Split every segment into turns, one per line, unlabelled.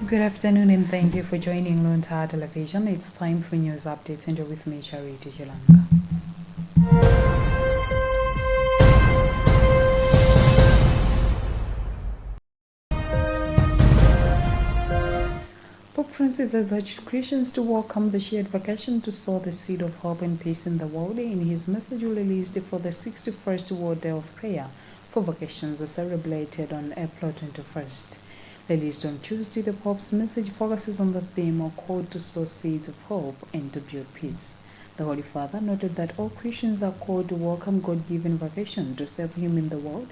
Good afternoon and thank you for joining Luntha Television. It's time for news updates and you're with me, Charity Jilanga. Pope Francis has urged Christians to welcome the shared vacation to sow the seed of hope and peace in the world. In his message released for the 61st World Day of Prayer for Vacations celebrated on April 21st. Released on Tuesday, the Pope's message focuses on the theme of call to sow seeds of hope and to build peace. The Holy Father noted that all Christians are called to welcome God-given vacation to serve Him in the world,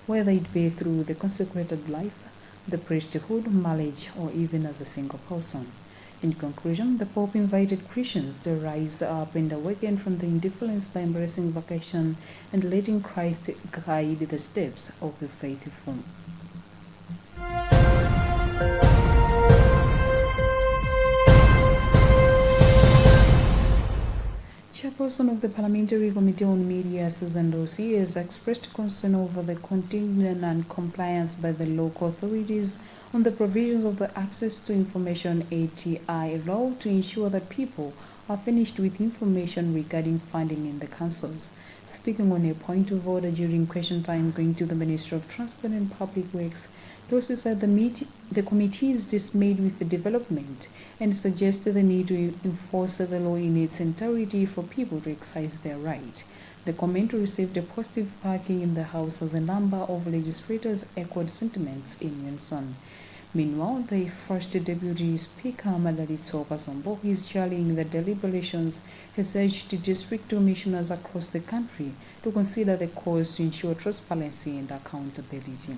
whether it be through the consecrated life, the priesthood, marriage, or even as a single person. In conclusion, the Pope invited Christians to rise up and awaken from the indifference by embracing vacation and letting Christ guide the steps of the faithful. Chairperson of the Parliamentary Committee on Media, Susan Dorsey, has expressed concern over the continuing non-compliance by the local authorities on the provisions of the Access to Information ATI law to ensure that people are furnished with information regarding funding in the councils. Speaking on a point of order during question time going to the Minister of Transport and Public Works, Dorsey said the committee is dismayed with the development and suggested the need to enforce the law in its entirety for people to exercise their right. The comment received a positive backing in the House as a number of legislators echoed sentiments in unison. Meanwhile, the first Deputy Speaker, Malalito Bazombo, who is chairing the deliberations, has urged district commissioners across the country to consider the cause to ensure transparency and accountability.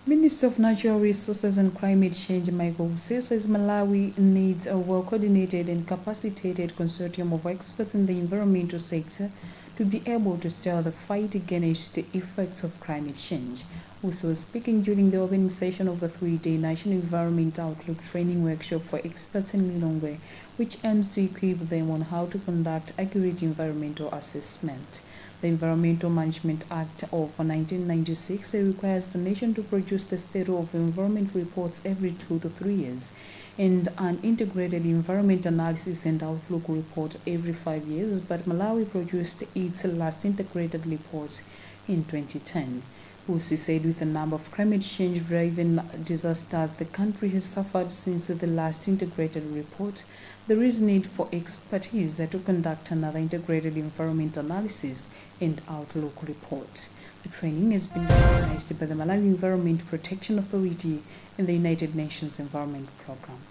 Minister of Natural Resources and Climate Change Michael says Malawi needs a well-coordinated and capacitated consortium of experts in the environmental sector to be able to steer the fight against the effects of climate change. Also speaking during the opening session of the 3-day National Environment Outlook training workshop for experts in Lilongwe, which aims to equip them on how to conduct accurate environmental assessment. The Environmental Management Act of 1996 requires the nation to produce the State of Environment reports every 2 to 3 years and an integrated environment analysis and outlook report every 5 years, but Malawi produced its last integrated report in 2010. Usi said with the number of climate change-driven disasters the country has suffered since the last integrated report, there is need for expertise to conduct another integrated environment analysis and outlook report. The training has been organized by the Malawi Environment Protection Authority and the United Nations Environment Programme.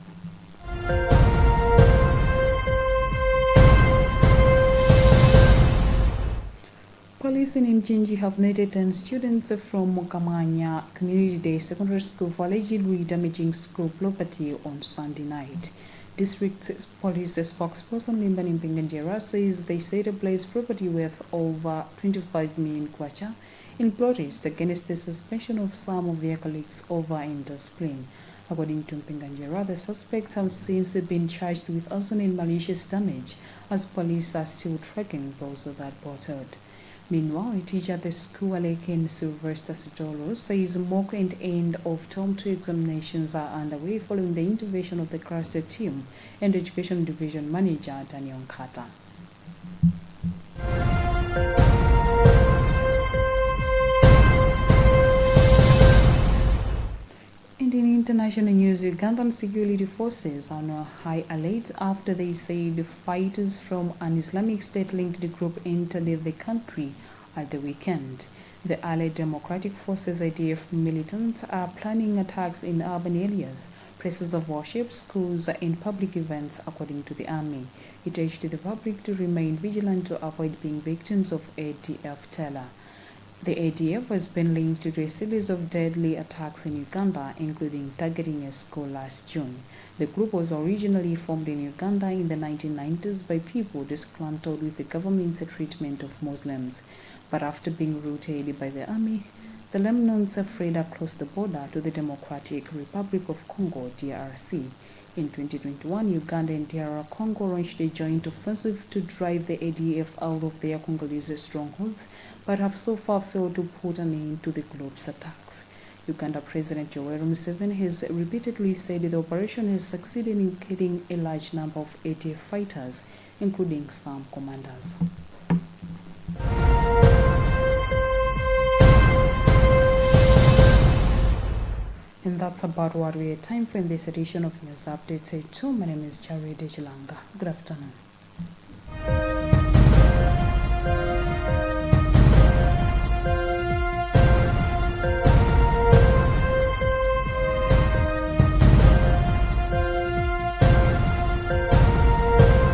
Police in Mchinji have netted 10 students from Mukamanya Community Day Secondary School for allegedly damaging school property on Sunday night. District Police spokesperson Limbani Mpenganjera says they set ablaze property worth over 25 million kwacha in protest against the suspension of some of their colleagues over indiscipline. According to Mpenganjera, the suspects have since been charged with arson and malicious damage, as police are still tracking those that brought out. Meanwhile, a teacher at the school, Aleken Sylvester Sitolo, says mock and end of Term 2 examinations are underway following the intervention of the cluster team and Education Division Manager Daniel Carter. And in international news, Ugandan security forces are on a high alert after they said fighters from an Islamic State-linked group entered the country at the weekend. The Allied Democratic Forces ADF militants are planning attacks in urban areas, places of worship, schools, and public events, according to the army. It urged the public to remain vigilant to avoid being victims of ADF terror. The ADF has been linked to a series of deadly attacks in Uganda, including targeting a school last June. The group was originally formed in Uganda in the 1990s by people disgruntled with the government's treatment of Muslims. But after being routed by the army, the remnants fled across the border to the Democratic Republic of Congo, DRC. In 2021, Uganda and DR Congo launched a joint offensive to drive the ADF out of their Congolese strongholds, but have so far failed to put an end to the group's attacks. Uganda President Yoweri Museveni has repeatedly said the operation has succeeded in killing a large number of ADF fighters, including some commanders. And that's about what we had time for in this edition of News Updates. My name is Charity Chilanga. Good afternoon.